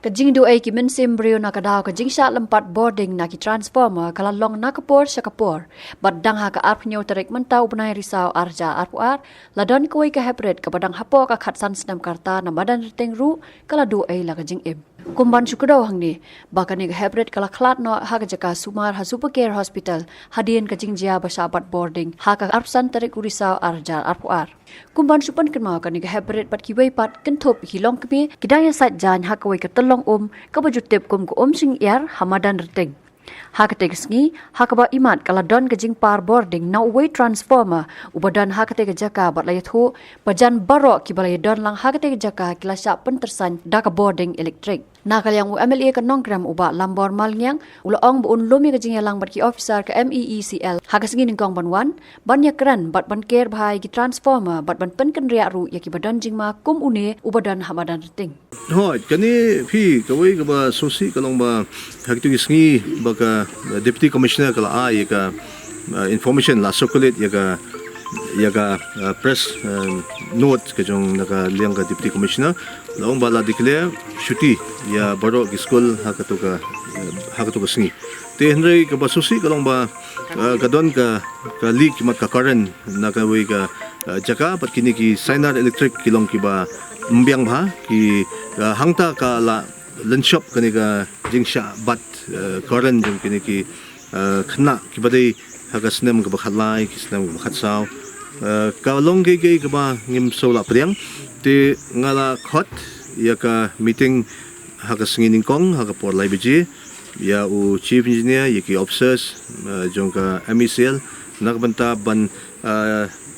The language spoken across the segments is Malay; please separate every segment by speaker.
Speaker 1: Kajing do ay kimin simbrio na kadaw kajing sya lempat boarding na ki transformer kala long nakapor sa kapor. Badang ha ka arp nyo tarik mentaw benay risaw arja arpuar, ladon kuway ka hepred kapadang hapo ka khatsan senam karta na madan riteng ru kala do ay la kajing im. Kumban syukudaw hang ni, baka ni ka hepred kala klat no ha kajaka sumar ha super care hospital, hadian kajing jia basabat boarding, ha ka arpsan tarik urisaw arja arpuar. Kumban supan kenma ka ni ka hepred pat kiway pat kentop hilong kemi, kidaya sat jan ha kaway ka telong kabajutip kum ko sing yar hamadan reteng. Hakateg sngi hakaba imat kala don kajing par boarding na way transformer ubadan hakateg jaka bat layat hu bajan barok ki balay don lang hakateg jaka kila sya pentersan daka boarding electric. Nakalyang MLA ka nonggram uba lambor malnyang ulaong buun lumi kajing yalang bat ki officer ka MEECL hakasngi ningkong banwan banyak kran bat ban care bhai ki transformer bat ban pen kan ria ru yaki badan jingma kum une ubadan hamadan reteng.
Speaker 2: Hoi kani phi kawai ka ba sosi kalong ba hakitu isngi baka deputy commissioner kala a yaka information la circulate yaka press note ka jong naka liang ka deputy commissioner laong bala declare shuti ya baro ki school hakatu ka sngi te henry ka ba sosi kalong ba kadon ka leak mat ka current naka wei ka jaka pat kini ki sinar electric kilong ki ba mbiang bha ki hangta ka la lunch shop kani ka jingsha bat current jong kini ki khna ki badai hagasnem ka bakhalai ki snem ka khatsaw ka long ge ka ba ngim sola priang te ngala khot ya ka meeting hagasngin kong hagapor lai biji ya u chief engineer yaki officers jong ka MECL nagbanta ban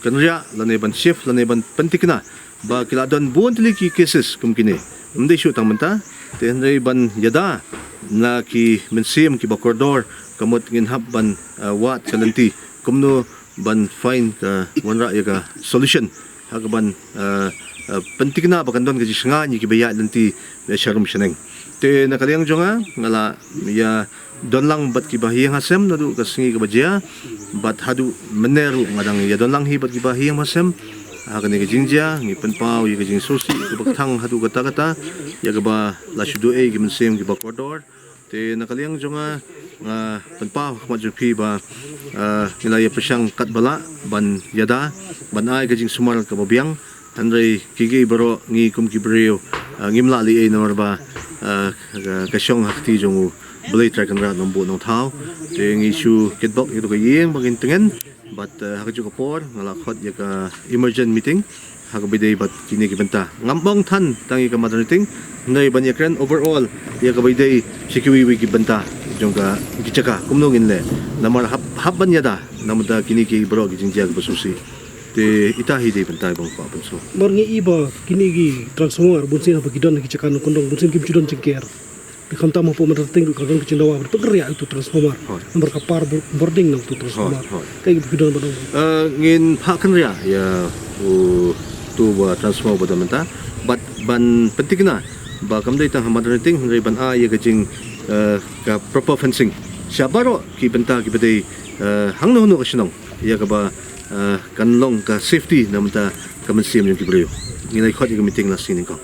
Speaker 2: kanria lanai ban chief lanai ban pentikna ba kiladon buon tiliki cases kumkini umdai shu tangmenta te henry ban yada na ki mensim ki ba corridor kamot ngin hab ban wat kalanti kumno ban fine ka wanra ya ka solution hagaban pentikna bakandon ka jisnga ni ki baya lanti sharum sheneng te nakaliang jonga ngala ya don lang bat ki bahiyang hasem nadu kasingi ka bajia bat hadu meneru ngadang ya don lang hi bat ki bahiyang hasem hakane ka jingjia ngi penpau ya ka jing sosi ka baktang hadu kata ya ka ba la shudu e ki mensem ki ba corridor te nakaliang jonga penpau majupi ba nilai pesyang kat bala ban yada ban ai ka jing sumal ka babiang andrei kigi baro ngi kum ki brio ngimla li e nomor ba ka syong hakti jongu belai trakan ra nombo no thau te ngi shu kitbok itu ka yeng bagin tengen but hakaju kapor ngala khot ya ka emergent meeting hakabidei bat kini ki benta ngambong than tangi ka maternity nei ban yakran overall ya ka bidei security ki benta jong ka kichaka kumnongin le namar habban yada namda kini ki bro ki jingjag basusi te itahi de benta bang pa penso
Speaker 3: morngi iba kini gi transformer bunsin apa kidon ki chakano kondong bunsin kim chudon cengker dikamta mo po materting ka don ki chindawa pekerja itu transformer nomor kapar boarding nang tu transformer kay kidon badong
Speaker 2: ngin phakan ria ya tu ba transformer badamenta but ban pentingna ba kamdai tang materting ngai ban a ya gajing ka proper fencing syabaro ki benta ki bedai hangno no kasinong ya ka ba kanlong ka safety namta kamansim yung kibrio ngilay khot yung meeting la sining ko